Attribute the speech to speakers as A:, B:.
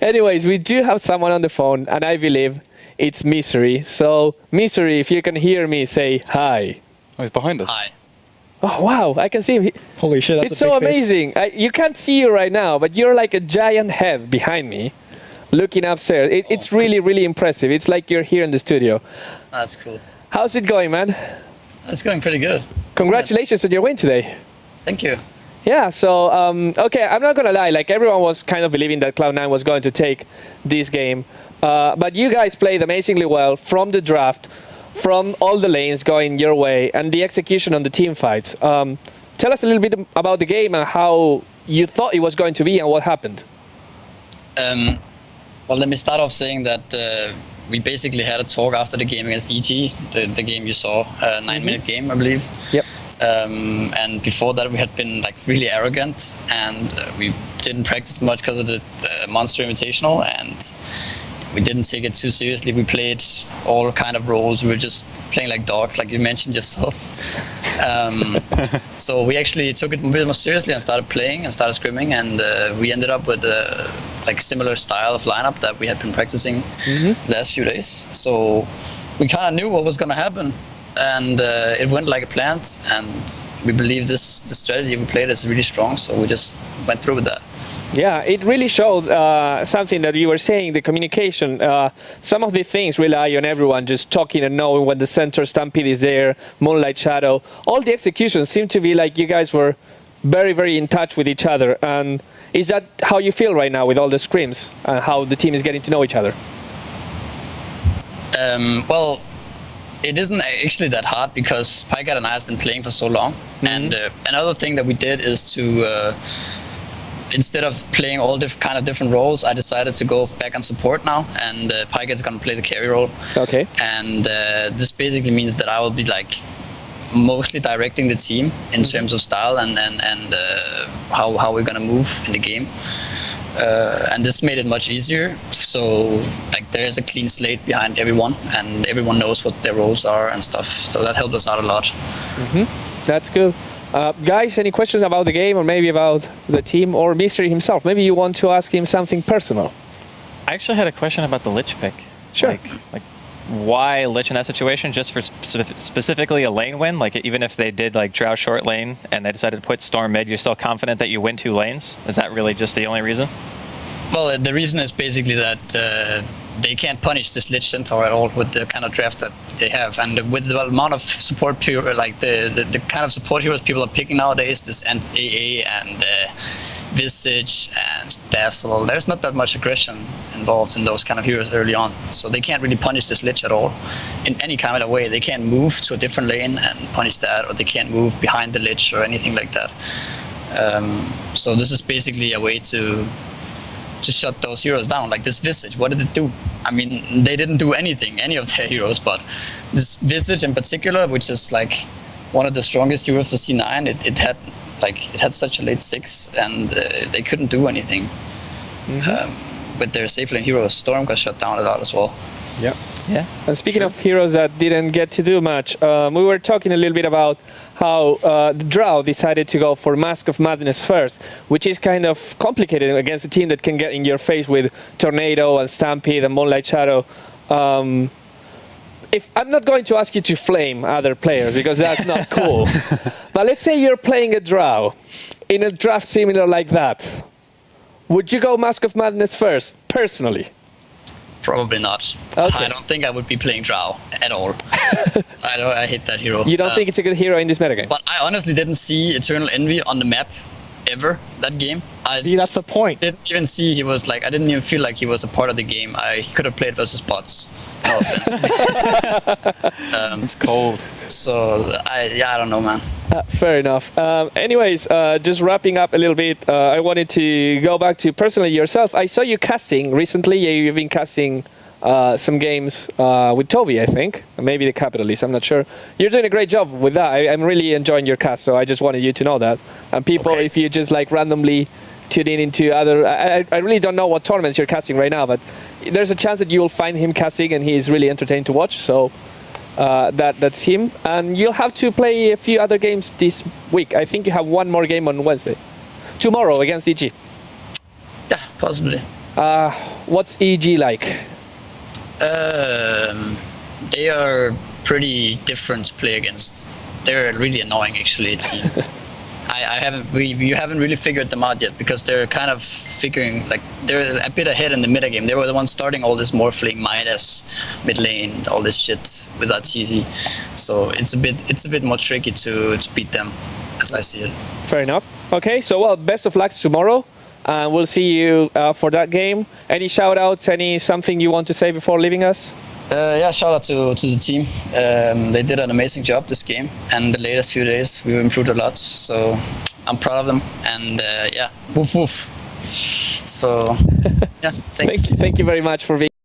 A: Anyways, we do have someone on the phone, and I believe it's Misery. So, Misery, if you can hear me, say hi.
B: Oh, he's behind us.
C: Hi.
A: Oh, wow, I can see him.
D: Holy shit, that's
A: It's
D: a big
A: so
D: face.
A: amazing. You can't see you right now, but you're like a giant head behind me, looking upstairs. It's really, really impressive. It's like you're here in the studio.
C: That's cool.
A: How's it going, man?
C: That's going pretty good.
A: Congratulations on your win today.
C: Thank you.
A: Yeah, so, okay, I'm not going to lie. Like, everyone was kind of believing that Cloud9 was going to take this game. But you guys played amazingly well from the draft, from all the lanes going your way, and the execution on the team fights. Tell us a little bit about the game and how you thought it was going to be and what happened.
C: Well, let me start off saying that we basically had a talk after the game against EG, the game you saw, a 9-minute game, I believe.
A: Yep.
C: And before that, we had been like really arrogant, and we didn't practice much because of the Monster Invitational, and we didn't take it too seriously. We played all kind of roles. We were just playing like dogs, like you mentioned yourself. So we actually took it a bit more seriously and started playing and started scrimming, and we ended up with a like similar style of lineup that we had been practicing the last few days. So we kind of knew what was going to happen, and it went like a planned. And we believe the strategy we played is really strong, so we just went through with that.
A: Yeah, it really showed something that you were saying, the communication. Some of the things rely on everyone just talking and knowing when the center Stampede is there, Moonlight Shadow. All the executions seem to be like you guys were very, very in touch with each other. And is that how you feel right now with all the scrims and how the team is getting to know each other?
C: Well, it isn't actually that hard because Pycat and I have been playing for so long. And another thing that we did is to... instead of playing all different roles, I decided to go back on support now, and Pycat's gonna play the carry role.
A: Okay.
C: And this basically means that I will be like mostly directing the team in terms of style and how we're gonna move in the game. And this made it much easier. So like there is a clean slate behind everyone, and everyone knows what their roles are and stuff. So that helped us out a lot.
A: That's good. Guys, any questions about the game or maybe about the team or Mystery himself? Maybe you want to ask him something personal.
D: I actually had a question about the Lich pick.
A: Sure.
D: Like why Lich in that situation? Just for specifically a lane win? Like even if they did like Drow short lane and they decided to put Storm mid, you're still confident that you win 2 lanes? Is that really just the only reason?
C: Well, the reason is basically that they can't punish this Lich Centaur at all with the kind of draft that they have, and with the amount of support, like the kind of support heroes people are picking nowadays, this AA and Visage and Dazzle, there's not that much aggression involved in those kind of heroes early on, so they can't really punish this Lich at all in any kind of way. They can't move to a different lane and punish that, or they can't move behind the Lich or anything like that. So this is basically a way to shut those heroes down. Like this Visage, what did it do? I mean, they didn't do anything, any of their heroes, but this Visage in particular, which is like one of the strongest heroes for C9, it had such a late 6, and they couldn't do anything. With their safe lane heroes, Storm got shut down a lot as well.
A: Yeah. And speaking of heroes that didn't get to do much, we were talking a little bit about how the Drow decided to go for Mask of Madness first, which is kind of complicated against a team that can get in your face with Tornado and Stampede and Moonlight Shadow. If I'm not going to ask you to flame other players because that's not cool, but let's say you're playing a Drow in a draft similar like that. Would you go Mask of Madness first, personally?
C: Probably not.
A: Okay.
C: I don't think I would be playing Drow at all. I hate that hero.
A: You don't think it's a good hero in this metagame?
C: But I honestly didn't see Eternal Envy on the map ever, that game.
D: See, that's the point.
C: Didn't even see he was like, I didn't even feel like he was a part of the game. He could have played versus bots. No offense.
D: It's cold.
C: So I don't know, man.
A: Fair enough. Anyways, just wrapping up a little bit, I wanted to go back to personally yourself. I saw you casting recently. You've been casting some games with Toby, I think. Maybe the Capitalist, I'm not sure. You're doing a great job with that. I'm really enjoying your cast, so I just wanted you to know that. And people,
C: Okay.
A: if you just like randomly tune in into other... I really don't know what tournaments you're casting right now, but there's a chance that you'll find him casting and he's really entertaining to watch, so... that's him, and you'll have to play a few other games this week. I think you have one more game on Wednesday. Tomorrow against EG.
C: Yeah, possibly.
A: What's EG like?
C: They are pretty different to play against. They're really annoying, actually. You haven't really figured them out yet, because they're kind of figuring, like, they're a bit ahead in the meta game. They were the ones starting all this Morphling, Midas, mid lane, all this shit without TZ. So it's a bit more tricky to beat them, as I see it.
A: Fair enough. Okay, so well, best of luck tomorrow. We'll see you for that game. Any shout outs, something you want to say before leaving us?
C: Yeah, shout out to the team. They did an amazing job this game, and the latest few days we've improved a lot. So I'm proud of them, and yeah, woof woof. So yeah, thanks.
A: Thank you very much for being